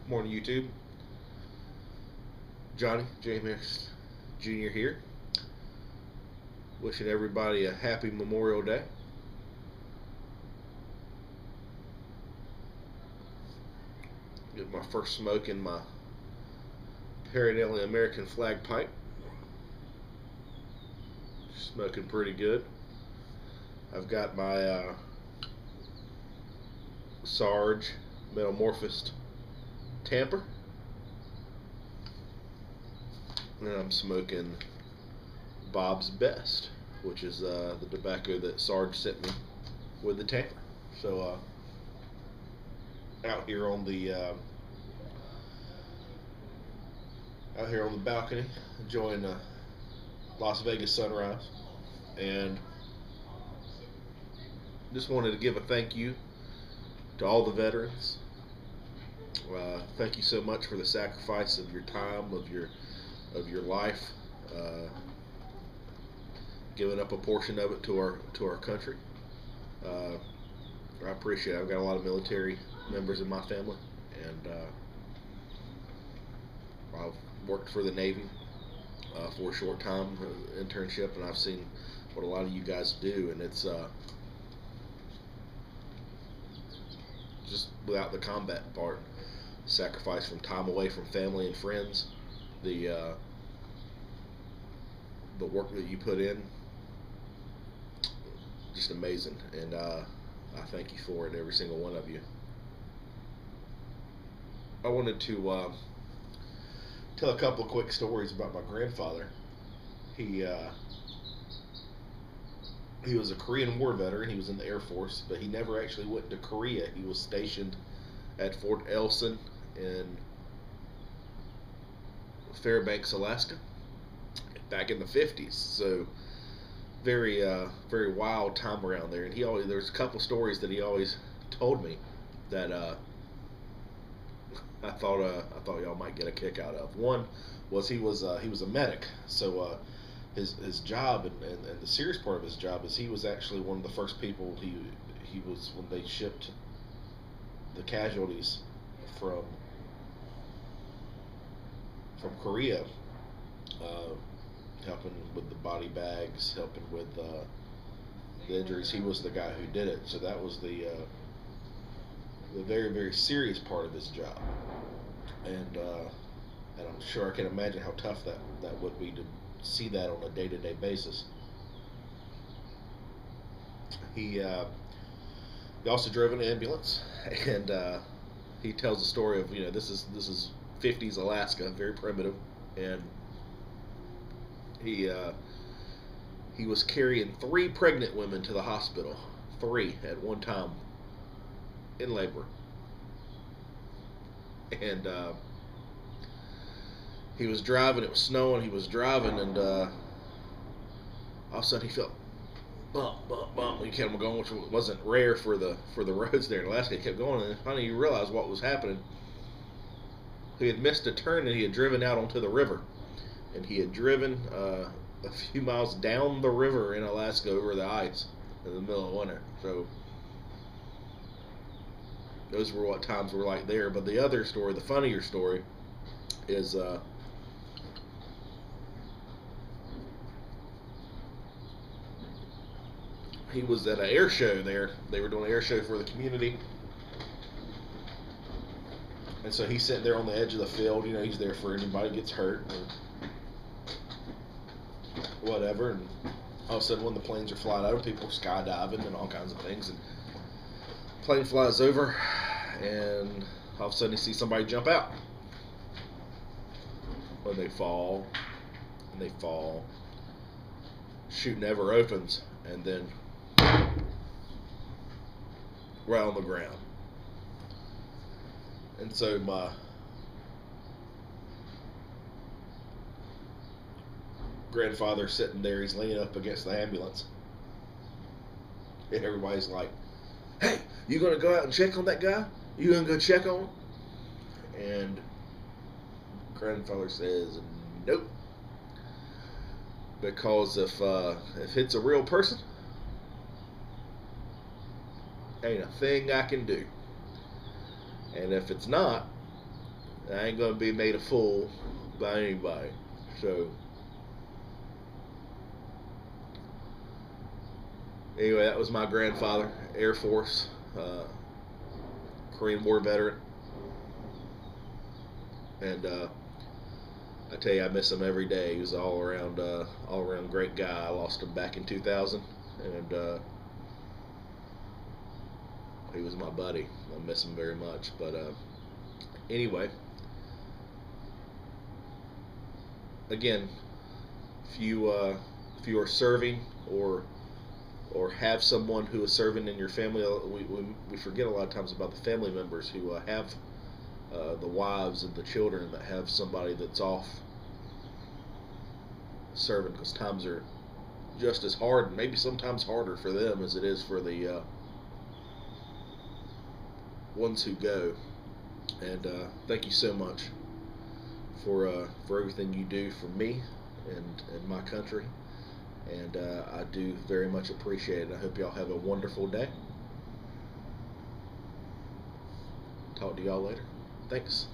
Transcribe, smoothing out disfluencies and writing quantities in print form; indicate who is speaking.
Speaker 1: Morning, YouTube. Johnny James Jr. here. Wishing everybody a happy Memorial Day. Get my first smoke in my Paronelli American Flag Pipe. Smoking pretty good. I've got my Sarge metamorphosed Tamper, and I'm smoking Bob's Best, which is the tobacco that Sarge sent me with the Tamper. So out here on the balcony, enjoying the Las Vegas sunrise, and just wanted to give a thank you to all the veterans. Thank you so much for the sacrifice of your time, of your life, giving up a portion of it to our country. I appreciate it. I've got a lot of military members in my family, and I've worked for the Navy for a short time, internship, and I've seen what a lot of you guys do, and it's just without the combat part, sacrifice from time away from family and friends, the work that you put in, just amazing, and I thank you for it, every single one of you. I wanted to tell a couple of quick stories about my grandfather. He was a Korean War veteran. He was in the Air Force, but he never actually went to Korea. He was stationed at Fort Elson in Fairbanks, Alaska, back in the 50s. So very wild time around there. And there's a couple stories that he always told me that I thought y'all might get a kick out of. One was he was a medic. So his job and the serious part of his job is he was actually one of the first people. He was when they shipped the casualties from Korea, helping with the body bags, helping with the injuries. He was the guy who did it. So that was the very, very serious part of his job, and I'm sure I can imagine how tough that would be to see that on a day-to-day basis. He also drove an ambulance, and he tells the story of, this is 50s Alaska, very primitive, and he was carrying 3 pregnant women to the hospital, 3 at one time, in labor, and he was driving. It was snowing. He was driving, and all of a sudden he felt bump. He kept going, which wasn't rare for the roads there in Alaska. He kept going, and finally he realized what was happening. He had missed a turn, and he had driven out onto the river, and he had driven a few miles down the river in Alaska over the ice in the middle of winter. So those were what times were like there. But the other story, the funnier story, is he was at an air show there. They were doing an air show for the community. And so he's sitting there on the edge of the field. He's there for anybody gets hurt or whatever. And all of a sudden, when the planes are flying over, people are skydiving and all kinds of things. And the plane flies over, and all of a sudden, he sees somebody jump out. When they fall, and they fall, chute never opens, and then right on the ground. And so my grandfather's sitting there, he's leaning up against the ambulance, and everybody's like, "Hey, you gonna go out and check on that guy? You gonna go check on him?" And grandfather says, "Nope, because if it's a real person, ain't a thing I can do. And if it's not, I ain't gonna be made a fool by anybody. So anyway, that was my grandfather, Air Force, Korean War veteran, and I tell you, I miss him every day. He was all around great guy. I lost him back in 2000, and he was my buddy. I miss him very much. But anyway, again, if you are serving or have someone who is serving in your family, we forget a lot of times about the family members who have the wives and the children that have somebody that's off serving, because times are just as hard, and maybe sometimes harder for them as it is for the ones who go. And thank you so much for everything you do for me and my country. And I do very much appreciate it. I hope y'all have a wonderful day. Talk to y'all later. Thanks.